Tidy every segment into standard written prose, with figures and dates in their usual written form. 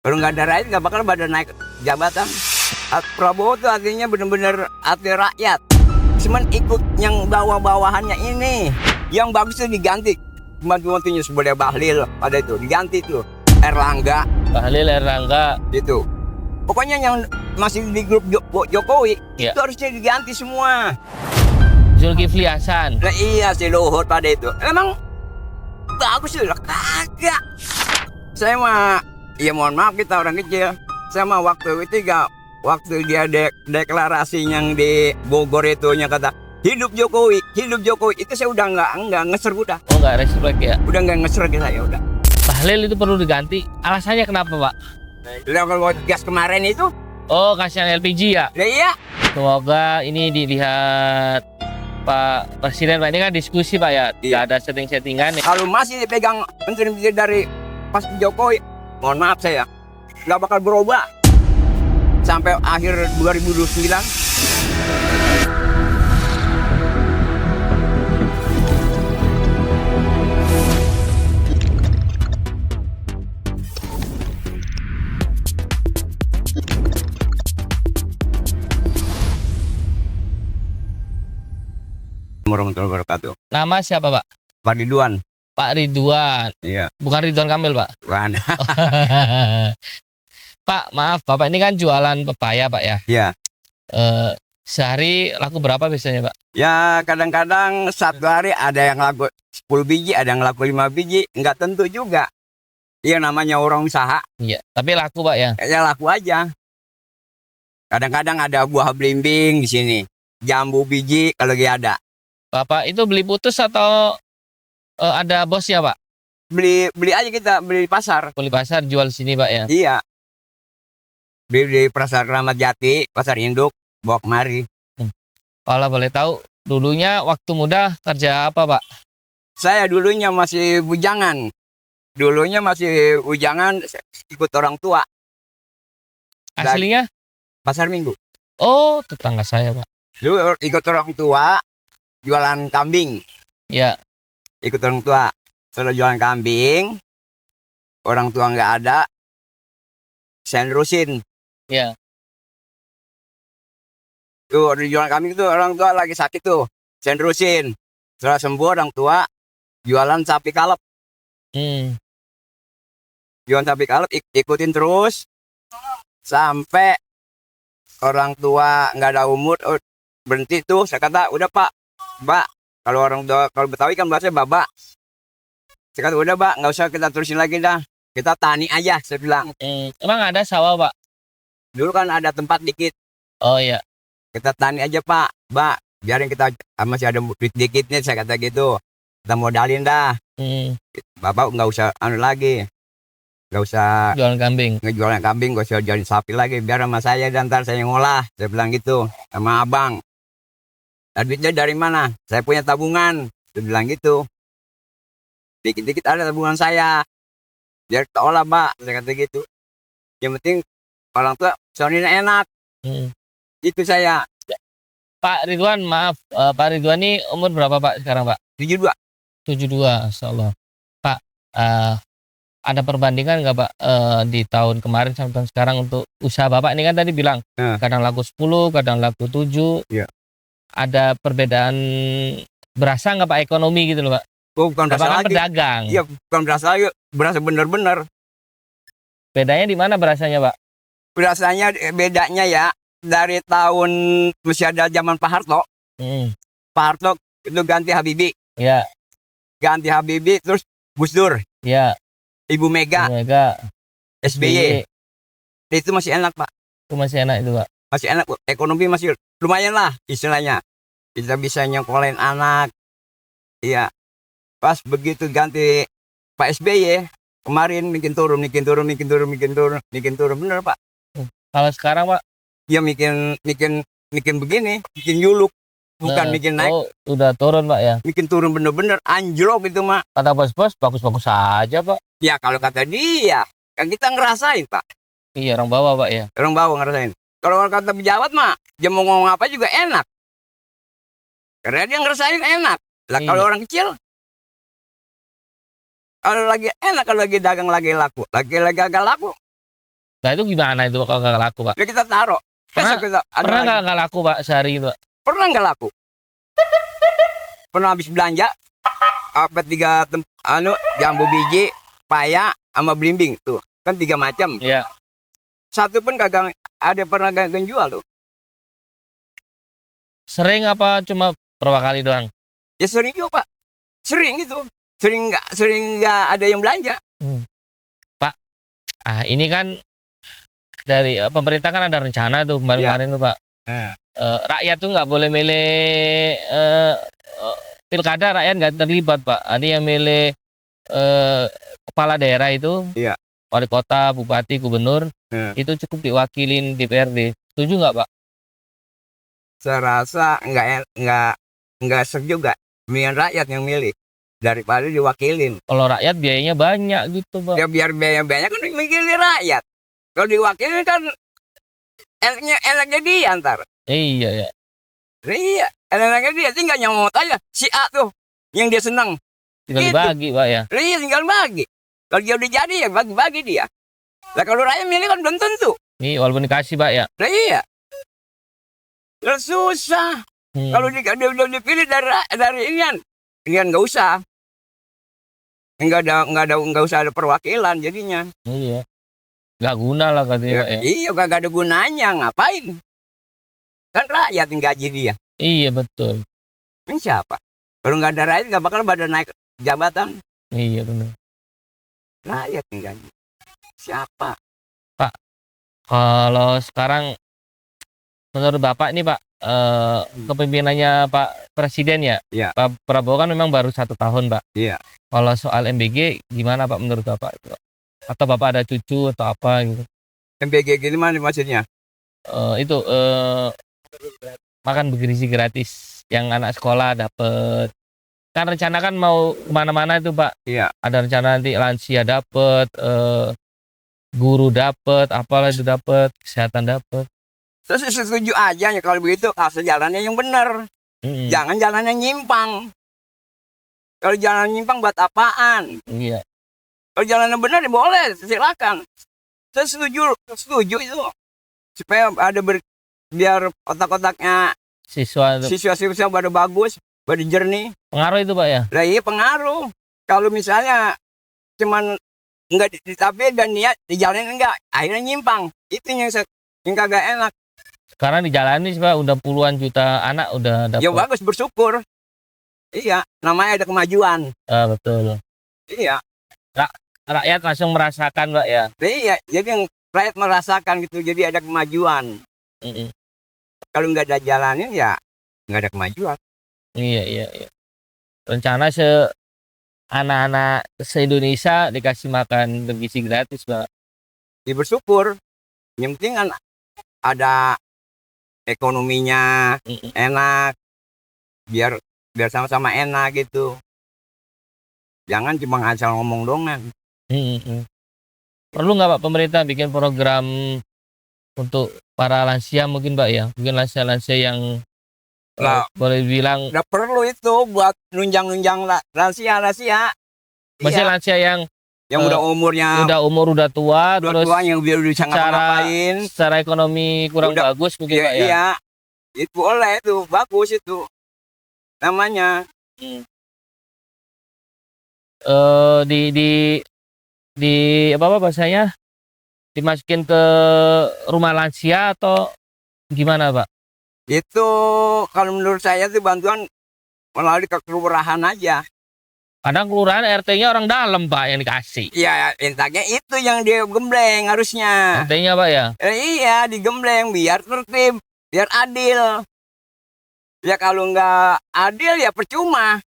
Kalau nggak ada rakyat nggak bakal pada naik jabatan. Prabowo tuh artinya bener-bener hati rakyat. Cuman ikut yang bawah-bawahannya ini. Yang bagus tuh diganti. Cuma sebagai Bahlil pada itu diganti tuh. Erlangga. Bahlil, Erlangga. Gitu. Pokoknya yang masih di grup Jokowi Ya. itu harusnya diganti semua. Zulkifli Hasan. Nah iya si Luhut pada itu. Emang bagus sih lah kagak. Saya mah ya mohon maaf kita orang kecil. Saya mah waktu itu waktu dia deklarasi yang di Bogor itu nya kata hidup Jokowi itu saya udah nggak ngeser udah. Oh, nggak respect ya. Udah nggak ngeser saya udah. Bahlil itu perlu diganti. Alasannya kenapa, Pak? Lah kalau gas kemarin itu, Oh, kasihan LPG ya. lah iya. Semoga ini dilihat Pak Presiden, Pak. Ini kan diskusi, Pak ya. Tidak Iya. ada setting-settingan. Kalau masih dipegang menteri dari pas Jokowi, mohon maaf saya nggak bakal berubah sampai akhir 2029. Warahmatullahi wabarakatuh. Nama siapa, Pak? Pak Ridwan. Pak Ridwan. Iya, Bukan Ridwan Kamil, Pak. bukan. Pak, maaf, Bapak ini kan jualan pepaya, Pak ya. Iya. Sehari laku berapa biasanya, Pak? Ya kadang-kadang satu hari ada yang laku 10 biji, ada yang laku 5 biji, nggak tentu juga. Iya namanya orang usaha, Iya, tapi laku, Pak ya. ya laku aja. Kadang-kadang ada buah belimbing di sini, jambu biji kalau lagi ada. Bapak itu beli putus atau ada bosnya, Pak? Beli aja kita, beli di pasar. Beli pasar jual sini, Pak ya. Iya. Beli di pasar Ramat Jati, pasar induk, bawa kemari. Kalau boleh tahu, dulunya waktu muda kerja apa, Pak? Saya dulunya masih bujangan. Ikut orang tua, Aslinya? pasar minggu. Oh, tetangga saya, Pak. Dulu ikut orang tua, jualan kambing. Ya, Ikut orang tua, setelah jualan kambing, orang tua nggak ada, saya nerusin. ya. Tuh, di jualan kambing tuh orang tua lagi sakit tuh, saya nerusin. Setelah sembuh orang tua, jualan sapi kalep. Hmm. Jualan sapi kalep, ikutin terus, sampai orang tua nggak ada umur, berhenti tuh. Saya kata, udah Pak, Mbak, kalau orang tua, kalau Betawi kan bahasanya Baba. Saya kata, udah Mbak, nggak usah kita terusin lagi dah. Kita tani aja, saya bilang. Emang ada sawah, Pak? Dulu kan ada tempat dikit. Oh iya. Kita tani aja Pak, Mbak, biarin kita masih ada duit dikit nih, saya kata gitu. Kita modalin dah. Bapak nggak usah lagi, nggak usah Jualan kambing. ngejualan kambing, nggak usah jualin sapi lagi, biar sama saya dan ntar saya ngolah. Saya bilang gitu sama abang. Duitnya dari mana? Saya punya tabungan, saya bilang gitu. Dikit-dikit ada tabungan saya, biar kita olah Pak, saya kata gitu. Yang penting orang tua soalnya enak, itu saya. Pak Ridwan, maaf, Pak Ridwan ini umur berapa, Pak, sekarang, Pak? 72. 72, insyaallah. Pak, ada perbandingan nggak, Pak, di tahun kemarin sampai tahun sekarang untuk usaha Bapak ini kan tadi bilang kadang laku 10, kadang laku 7. Iya. Ada perbedaan berasa nggak, Pak, ekonomi gitu loh, Pak? Oh, bukan berasa Bapak kan lagi. pedagang. Iya, bukan berasa lagi, berasa bener-bener. Bedanya di mana berasanya, Pak? Berasanya bedanya ya dari tahun masih ada zaman Pak Harto. Pak Harto itu ganti Habibie, Ya, terus Gus Dur, ya. Ibu Mega, Mega, SBY. Itu masih enak Pak, itu masih enak itu, Pak. masih enak. Ekonomi masih lumayan lah istilahnya. Kita bisa nyekolahin anak. Iya. Pas begitu ganti Pak SBY kemarin bikin turun bener Pak. Kalau sekarang, Pak, Dia bikin begini, bikin yuluk, bukan bikin naik. Oh, udah turun, Pak ya. Bikin turun bener-bener anjlok itu mah. Kata bos-bos bagus-bagus saja, Pak. Ya kalau kata dia, kan kita ngerasain Pak. Iya, orang bawah, Pak ya. Orang bawah ngerasain. Kalau orang kata pejabat mah, dia mau ngomong apa juga enak. Karena dia ngerasain enak. Lah kalau orang kecil, kalau lagi enak, kalau lagi dagang lagi laku, lagi agak laku, Nah itu gimana itu kalau nggak laku Pak? Ya kita taruh. Pernah- Besok kita ada Pernah lagi. nggak laku Pak sehari itu Pak? Pernah nggak laku? Pernah habis belanja apa jambu biji, paya, sama belimbing tuh kan 3 macam. Iya. Satu pun kagak ada pernah kagak jual tuh. Sering apa cuma berapa kali doang? Ya sering juga Pak. Sering gitu. Sering nggak ada yang belanja. Ini kan dari pemerintah kan ada rencana tuh kemarin-kemarin tuh Pak. Rakyat tuh nggak boleh milih pilkada, rakyat nggak terlibat Pak. Ada yang milih kepala daerah itu, Iya. wali kota, bupati, gubernur, itu cukup diwakilin DPRD. Setuju nggak Pak? Saya rasa nggak seru juga. Mendingan rakyat yang milih daripada diwakilin. Kalau rakyat biayanya banyak gitu Pak. Ya biar biaya banyak kan mikirnya rakyat. Kalau diwakilin kan enaknya dia ntar. Iya ya. Iya, enaknya dia tinggal nyomot aja si A tuh yang dia senang. Tinggal Gitu. dibagi Pak ya. Iya tinggal bagi. Kalau dia udah jadi ya bagi-bagi dia. Lah kalau rakyat milih kan belum tentu. Nih walaupun dikasih Pak ya. Lah iya. Lah susah. Kalau udah dipilih dari inian nggak usah. Nggak usah ada perwakilan jadinya. Iya. Nggak guna lah katanya Pak ya. Iya kagak ada gunanya, ngapain? Kan rakyat yang gaji dia. Iya betul. Ini siapa? Kalau nggak ada rakyat nggak bakal pada naik jabatan. Iya benar. Rakyat yang gaji. Siapa? Kalau sekarang menurut Bapak nih Pak, kepemimpinannya Pak Presiden ya, Iya. Pak Prabowo kan memang baru 1 tahun Pak. Iya. Kalau soal MBG gimana Pak menurut Bapak itu Pak? Atau Bapak ada cucu atau apa gitu? MBG gini mana maksudnya? Itu makan bergizi gratis yang anak sekolah dapet. Kan rencana kan mau kemana-mana itu Pak. Iya. Ada rencana nanti lansia dapet, guru dapet, apalah itu dapet, kesehatan dapet. Terus setuju aja ya kalau begitu asal jalannya yang benar. Jangan jalannya nyimpang. Kalau jalan nyimpang buat apaan? Iya. Kalau jalannya benar ya boleh, silakan. Saya setuju itu. Supaya biar otak-otaknya Siswa itu siswa-siswa pada bagus, pada jernih. pengaruh itu Pak ya. Lah iya pengaruh. Kalau misalnya cuman enggak tapi dan niat dijalanin enggak, akhirnya nyimpang. Itu yang kagak enak. Sekarang dijalani sih Pak, udah puluhan juta anak udah dapat. Ya bagus bersyukur. Iya, namanya ada kemajuan. Betul. Iya. Rakyat langsung merasakan Pak ya. Iya, jadi yang rakyat merasakan gitu, jadi ada kemajuan. Kalau nggak ada jalanin ya nggak ada kemajuan. Iya. Rencana anak-anak se-Indonesia dikasih makan bergizi gratis Pak. Ya bersyukur. Yang penting kan ada ekonominya enak, biar sama-sama enak gitu. Jangan cuma asal ngomong doang. Perlu nggak Pak pemerintah bikin program untuk para lansia mungkin Pak ya? Mungkin lansia-lansia yang boleh bilang nggak perlu itu buat nunjang lansia. masih lansia yang udah umurnya udah tua, terus tua yang biar bisa ngapa-ngapain. Secara ekonomi kurang bagus mungkin Pak ya. Iya, itu boleh itu bagus itu namanya. Di apa bahasanya, dimasukin ke rumah lansia atau gimana Pak? Itu kalau menurut saya tuh bantuan melalui ke kelurahan aja. Kadang kelurahan RT-nya orang dalam Pak yang dikasih. Iya, intaknya itu yang dia gembleng harusnya. RT-nya Pak ya? Iya, digembleng biar tertib, biar adil. Ya kalau nggak adil ya percuma.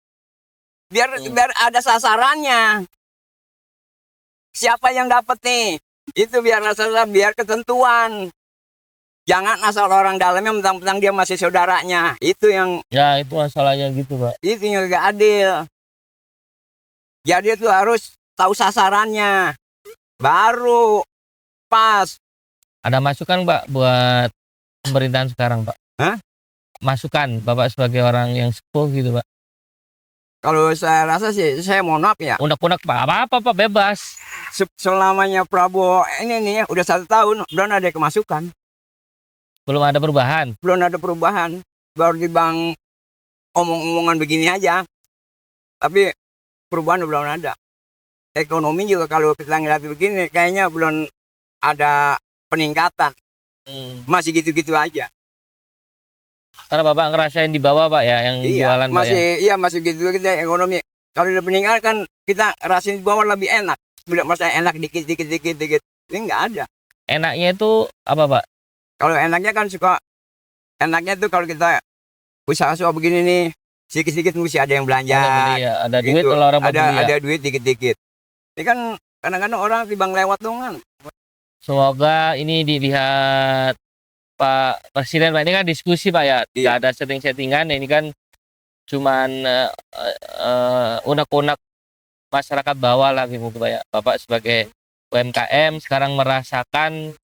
Biar ada sasarannya. Siapa yang dapat nih? Itu biar ketentuan. Jangan asal orang dalamnya mentang-mentang dia masih saudaranya. Itu yang ya itu masalahnya gitu Pak. Itu yang gak adil. Jadi itu harus tahu sasarannya. Baru pas. Ada masukan Pak buat pemerintahan sekarang Pak? Hah? Masukan Bapak sebagai orang yang sepuh gitu Pak. Kalau saya rasa sih, saya mohon maaf ya, Unek-unek Pak, apa-apa Pak, bebas. selamanya Prabowo ini nih ya, udah 1 tahun, belum ada kemasukan, Belum ada perubahan. belum ada perubahan, baru di bang omong-omongan begini aja, tapi perubahan belum ada. Ekonomi juga kalau kita ngeliat begini, kayaknya belum ada peningkatan, masih gitu-gitu aja. Karena Bapak ngerasain di bawah Pak ya, yang jualan Pak ya. Masih, iya masih gitu-gitu ekonomi. Kalau udah meninggalkan, kita rasain di bawah lebih enak. Bila masa enak dikit. Ini nggak ada. Enaknya itu apa Pak? Kalau enaknya kan enaknya tuh kalau kita usaha begini nih, sedikit-sedikit mesti ada yang belanja. Ada beli ya, ada duit Gitu. kalau orang mau beli ya. Ada duit dikit-dikit. Ini kan kadang-kadang orang timbang lewat dong kan. Semoga ini dilihat Pak Presiden Pak, ini kan diskusi Pak ya, tidak ada setting-settingan, ini kan cuman unek-unek masyarakat bawah lah gitu Pak ya. Bapak sebagai UMKM sekarang merasakan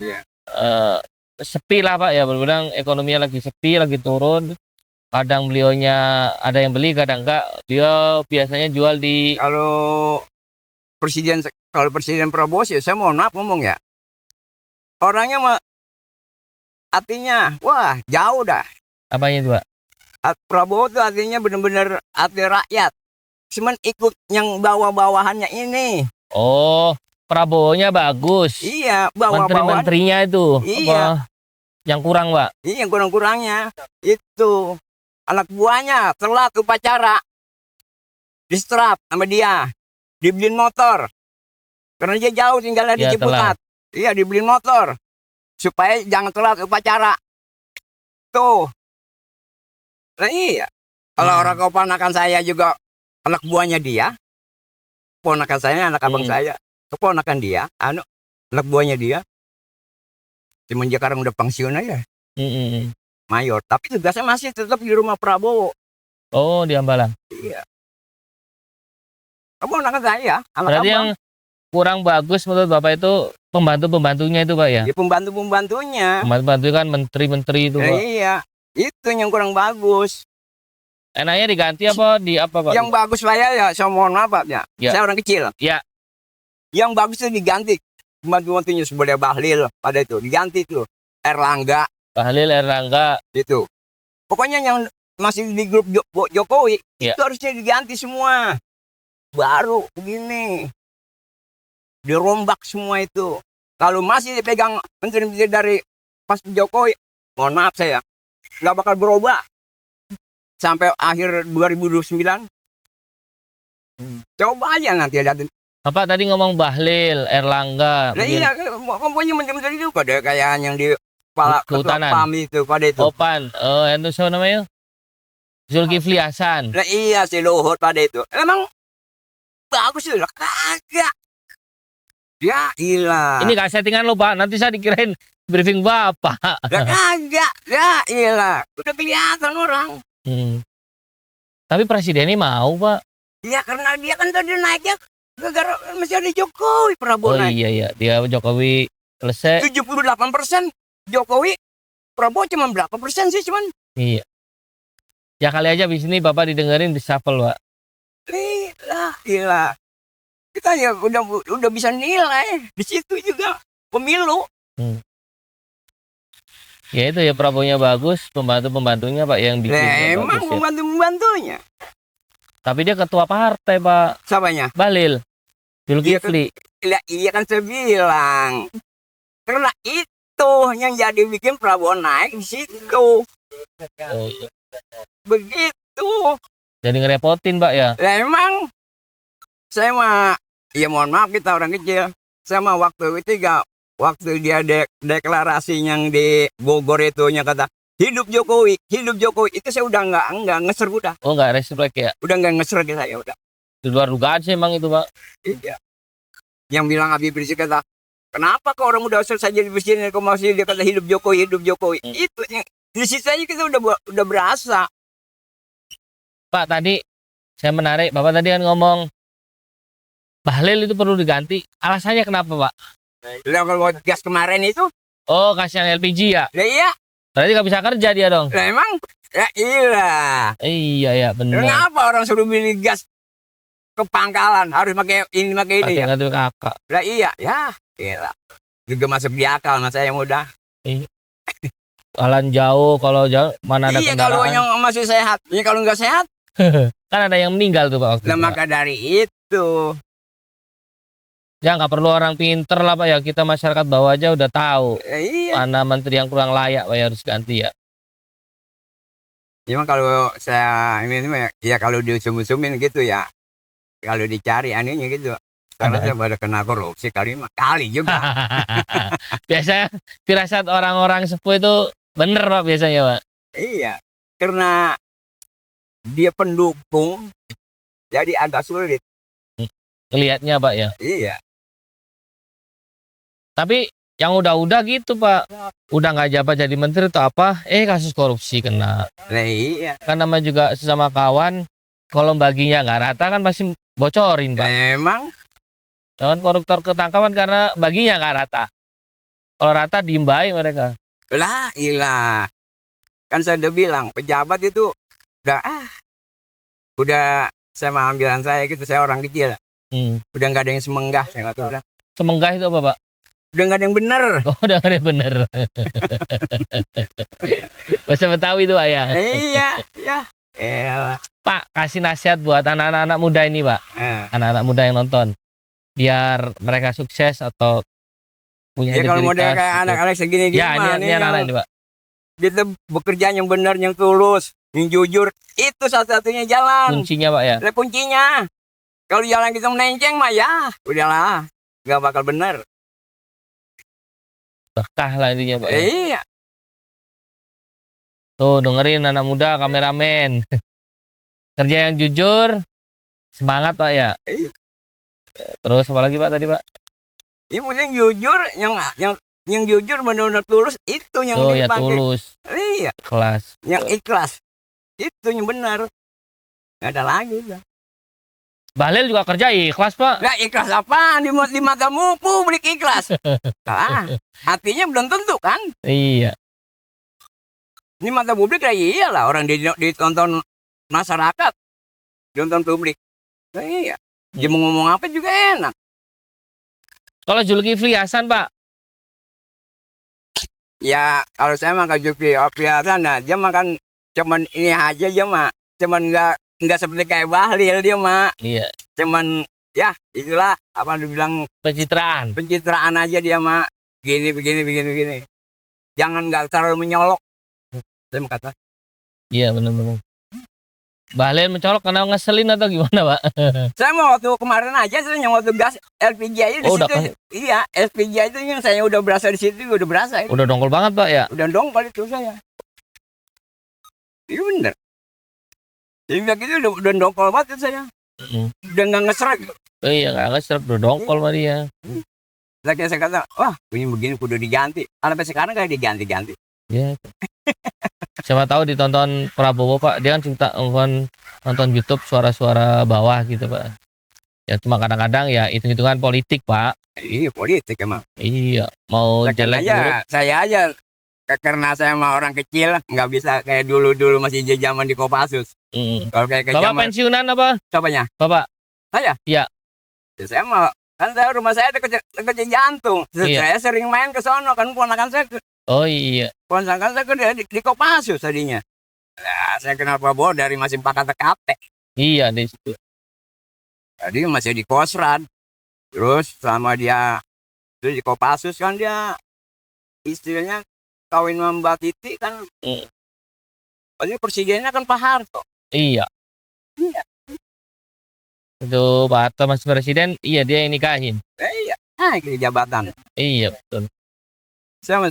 sepi lah Pak ya, benar-benar ekonominya lagi sepi, lagi turun. Kadang beliaunya ada yang beli, kadang enggak. Dia biasanya jual di Kalau Presiden Prabowo sih, saya mohon maaf ngomong ya, orangnya mah artinya wah jauh dah. apanya itu Pak? Prabowo tuh artinya bener-bener hati rakyat, cuman ikut yang bawah-bawahannya ini. Oh, Prabowo-nya bagus. Iya, bawah-bawahan. Menteri-menterinya itu Iya. apa yang kurang Pak? Iya, kurang-kurangnya itu anak buahnya telat upacara, distrap sama dia, dibeliin motor karena dia jauh tinggalnya di Ya, Ciputat. Iya, dibeliin motor supaya jangan telat upacara tuh. Nah iya, kalau orang keponakan saya juga anak buahnya dia, keponakan saya anak abang saya, keponakan dia, anak buahnya dia, cuman dia sekarang udah pensiun aja, mayor, tapi tugasnya masih tetap di rumah Prabowo. Oh, di Hambalang. Iya, keponakan saya, anak Berarti abang. yang kurang bagus menurut Bapak itu pembantu-pembantunya itu Pak ya? Ya pembantu-pembantunya. Pembantu kan menteri-menteri itu Pak. Iya, itu yang kurang bagus. Enaknya diganti apa di apa Pak? Yang bagus saya mohon maaf Pak ya. Saya orang kecil. Ya. Yang bagus itu diganti. Pembantu-pembantunya sebelah Bahlil pada itu diganti tuh. Erlangga. Bahlil, Erlangga. Itu. Pokoknya yang masih di grup Jokowi Ya. itu harusnya diganti semua. Baru begini. Dirombak semua itu. Kalau masih dipegang menteri-menteri dari pas Jokowi, mohon maaf saya, nggak bakal berubah sampai akhir 2029. Coba aja nanti lihatin. Bapak tadi ngomong Bahlil, Erlangga. Nah iya, pokoknya menteri-menteri itu pada kayak yang di kepala Kehutanan. PAM itu pada itu. Opan, itu siapa namanya? Zulkifli Hasan. Nah iya si Luhut pada itu. Emang bagus itu, kagak. Ya ilah. Ini gak settingan lo Pak, nanti saya dikirain briefing Bapak. Kagak. Ya ilah. Udah kelihatan orang. Tapi presiden ini mau Pak. Iya karena dia kan tadi naiknya gara masih ada Jokowi Prabowo Oh naik. iya, dia Jokowi selesai. 78% Jokowi, Prabowo cuma berapa persen sih cuman? Iya. Ya kali aja di sini Bapak didengerin di shuffle Pak. Gila. Kita ya udah bisa nilai di situ juga pemilu. Ya itu ya, Prabowo-nya bagus, pembantu-pembantunya Pak yang bikin Emang bagus ya. pembantu-pembantunya. Tapi dia ketua partai Pak. Siapanya? Bahlil, Zulkifli. Iya kan saya bilang. Karena itu yang jadi bikin Prabowo naik di situ. Oh, iya. Begitu. Jadi ngerepotin Pak ya. Emang saya mah, ya mohon maaf kita orang kecil. Saya mah waktu dia deklarasi yang di Bogor itu nya kata hidup Jokowi itu saya udah nggak ngeser udah. Oh nggak respect ya. Udah nggak ngeser saya udah. Di luar dugaan sih emang itu Pak. Iya. Yang bilang Habib Rizik kata, kenapa kok orang udah selesai jadi presiden kok masih dia kata hidup Jokowi. Itu yang di situ aja kita udah berasa. Pak tadi saya menarik, Bapak tadi kan ngomong Bahlil itu perlu diganti. Alasannya kenapa Pak? Lah kalau gas kemarin itu, Oh kasihan LPG ya. lah iya, Berarti nggak bisa kerja dia dong. lah emang Ya iya. Iya ya benar. Kenapa orang suruh beli gas ke pangkalan harus pakai ini Pakai ya? kartu kakak. Lah iya, ya. Gila. Juga masuk di akal mas saya muda. Jalan jauh, kalau jauh mana ada Iya kalau kendaraan. yang masih sehat. Ini kalau nggak sehat, Kan ada yang meninggal tuh Pak waktu lah itu, Pak. maka dari itu. Ya nggak perlu orang pinter lah Pak ya, kita masyarakat bawah aja udah tahu Iya. mana menteri yang kurang layak Pak ya, harus ganti ya. Cuma kalau saya ini mah ya kalau diusum-usumin gitu ya. Kalau dicari anehnya gitu. Karena Ada. saya pada kena korupsi kali juga. Biasanya firasat orang-orang sepuh itu bener Pak biasanya Pak. Iya. Karena dia pendukung jadi agak sulit. Ngelihatnya Pak ya. Iya. Tapi yang udah-udah gitu Pak, udah nggak jabat jadi menteri atau apa, kasus korupsi kena. Nah, iya. Kan nama juga sesama kawan, kalau baginya nggak rata kan pasti bocorin Pak. Memang Kawan koruptor ketangkapan karena baginya nggak rata. Kalau rata diimbai mereka. lah ilah. Kan saya udah bilang pejabat itu udah sama ambilan saya gitu, saya orang kecil. Udah nggak ada yang semenggah saya kata udah. Semenggah itu apa Pak? Udah nggak ada yang bener. Oh, udah nggak ada yang bener. Bahasa Betawi itu Pak ya. Iya, ya. Elah. Pak, kasih nasihat buat anak-anak muda ini Pak. Anak-anak muda yang nonton. Biar mereka sukses atau punya Ya kalau model integritas kayak gitu. anak-anak segini Ya, ini anak-anak ini Pak. kita bekerja yang benar, yang tulus, yang jujur, itu satu-satunya jalan. Kuncinya Pak ya. Itu kuncinya. Kalau jalan kita melenceng mah ya, udahlah, nggak bakal bener. Berkah lah intinya Pak ya. Iya, Tuh dengerin anak muda kameramen. Kerja yang jujur, semangat Pak ya. Iya. Terus apa lagi Pak tadi Pak? ini yang jujur, yang jujur benar-benar tulus itu yang Oh ya dipakai. tulus, Iya, kelas. yang ikhlas itu yang benar. Nggak ada lagi udah. Bahlil juga kerja ikhlas Pak. Nah, ikhlas apa di matamu publik ikhlas? Nah, hatinya belum tentu kan? Iya. Ini mata publik ya iyalah orang ditonton masyarakat, ditonton publik. Nah, iya. Dia mau ngomong apa juga enak. Kalau Zulkifli Hasan Pak, Ya kalau saya mah Zulkifli Hasan, nah dia makan cuman ini aja dia mah, cuman nggak seperti kayak Bahlil dia mah, iya, cuman ya itulah apa dibilang pencitraan. pencitraan aja dia mah, begini. Jangan nggak terlalu menyolok. Saya mau kata. Iya benar-benar. Bahlil mencolok karena ngeselin atau gimana Pak? Saya mau waktu kemarin aja saya yang waktu gas LPG aja di Oh, udah situ. Iya, LPG itu yang saya udah berasa di situ, udah berasa. Udah dongkol banget Pak ya. Udah dongkol itu saya. Itu bener. Jadi bilang gitu udah dongkol banget itu saya. Udah nggak ngesrek. Oh iya nggak ngeserap, udah dongkol sama dia. Lagi saya kata, wah begini kudu diganti. Sampai sekarang kayak diganti-ganti. Ya. Siapa tahu ditonton Prabowo Pak, dia kan suka nonton YouTube suara-suara bawah gitu Pak. Ya cuma kadang-kadang ya hitung-hitungan politik Pak. Iya politik emang. Iya, mau jelek buruk. Saya aja karena saya mah orang kecil nggak bisa kayak dulu masih zaman di Kopassus. Kalau kayak Bapak zaman pensiunan apa? siapanya? Bapak? Saya? Iya. Ya, saya mah kan rumah saya dekat jantung. Iya. Saya sering main ke sono kan ponakan saya Oh iya. ponakan saya kan di Kopassus tadinya. Nah, saya kenal Prabowo dari masih pakai TKP. Iya di situ. Tadi masih di Kosran. Terus selama dia itu di Kopassus kan dia istilahnya kawin sama Mbak Titi kan. Pasti presidennya kan Pak Harto. Iya. Iya. Itu Pak Harto masih presiden, iya dia yang nikahin. Iya. Nah, ke jabatan. Iya betul. Saya sama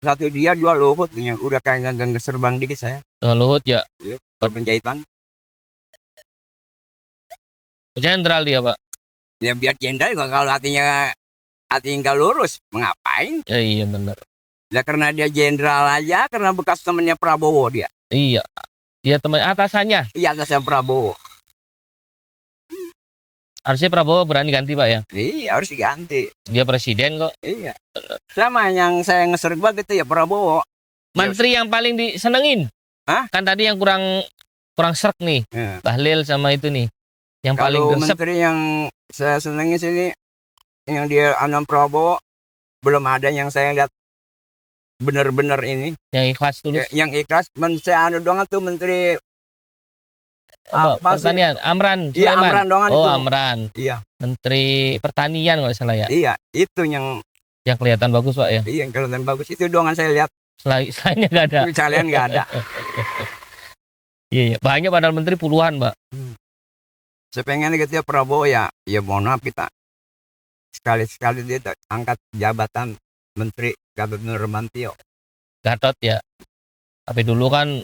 satu dia, dua Luhut yang udah kayak gang geserbang dikit saya. Dengan Luhut ya. Penjahitan. Jenderal dia Pak. Ya biar jenderal juga kalau hatinya nggak lurus, mengapain? Ya, iya benar. Ya karena dia jenderal aja, karena bekas temannya Prabowo dia. Iya. Dia teman atasannya. Iya atasnya Prabowo. Harusnya Prabowo berani ganti Pak ya. Iya harus diganti. Dia presiden kok. Iya. Sama yang saya ngeser banget itu ya Prabowo. Menteri yang paling disenengin Hah? Kan tadi yang kurang serk nih, Ya. Bahlil sama itu nih. Yang paling Kalau gresep menteri yang saya senangi sini, yang dia Anam Prabowo, belum ada yang saya lihat benar-benar ini, yang ikhlas tulus. yang ikhlas. Saya anu doang tuh menteri apa sih? Pertanian, Amran Iya, Sulaiman. Amran doang Oh, itu. Amran. Iya, Menteri Pertanian kalau nggak salah ya. iya, itu yang Yang kelihatan bagus, Pak ya. yang kelihatan bagus itu doang saya lihat. Selainnya nggak ada. Kalian nggak ada. Iya, iya. Banyak padahal menteri puluhan, Pak. Saya pengen gitu ya Prabowo ya mohon maaf kita sekali-sekali dia angkat jabatan menteri Gatot Nurmantio. Gatot ya. Tapi dulu kan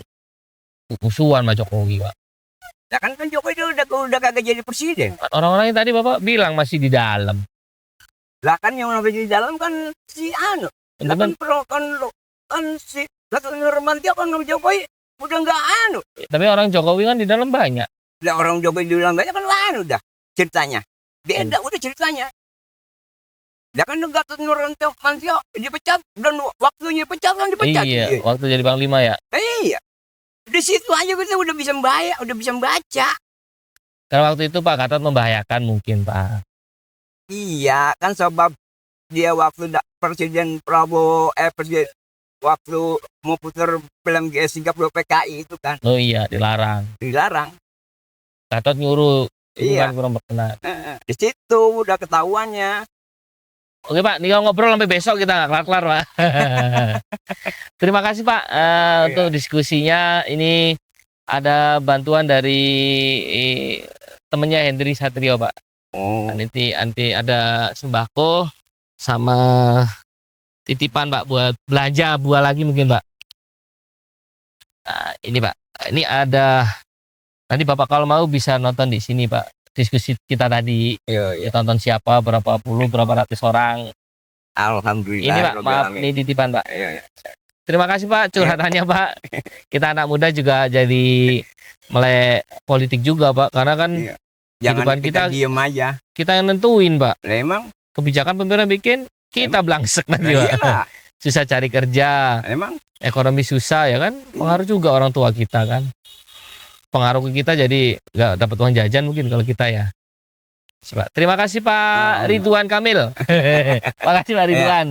musuhan sama Jokowi, Pak. Ya kan Jokowi itu udah kagak jadi presiden. Kan orang-orang yang tadi Bapak bilang masih di dalam. Lah kan yang lebih di dalam kan si anu. Lah kan kan si Gatot Nurmantio kan sama Jokowi udah nggak anu. Tapi orang Jokowi kan di dalam banyak. Lah orang Jokowi di dalam banyak kan anu udah ceritanya. Beda udah ceritanya. Lah kan Gatot Nurmantio dipecat dan waktunya pecat kan dipecat. Iya, waktu jadi panglima ya. Iya. Di situ aja kita udah bisa membaca. Karena waktu itu Pak Gatot membahayakan mungkin, Pak. Iya, kan sebab dia waktu Presiden Prabowo presiden waktu mau putar film G30 PKI itu kan Oh iya, dilarang. dilarang. Gatot nyuruh, itu Iya. kan kurang berkenan. Di situ udah ketahuannya. Oke Pak, nih ngobrol sampai besok kita nggak kelar-kelar Pak. Terima kasih Pak untuk diskusinya. Ini ada bantuan dari temennya Hendri Satrio Pak. Oh, Nanti ada sembako sama titipan Pak buat belanja buah lagi mungkin Pak. Nah, ini Pak, ini ada nanti Bapak kalau mau bisa nonton di sini Pak. Diskusi kita tadi, iya. ya tonton siapa, berapa ratus orang. Alhamdulillah. Ini Pak, maaf ini titipan Pak. Iya. Terima kasih Pak curhatannya Pak. Kita anak muda juga jadi melek politik juga Pak, karena kan Iya. Jangan kehidupan kita kita- diem aja. kita yang nentuin Pak. Lah emang Kebijakan pemerintah bikin kita blangsek nanti Pak. iyalah. Susah cari kerja, Emang ekonomi susah ya kan. Pengaruh juga orang tua kita kan. Pengaruh ke kita jadi nggak dapat uang jajan mungkin kalau kita ya. Terima kasih Pak Ridwan Kamil. Makasih Pak Ridwan.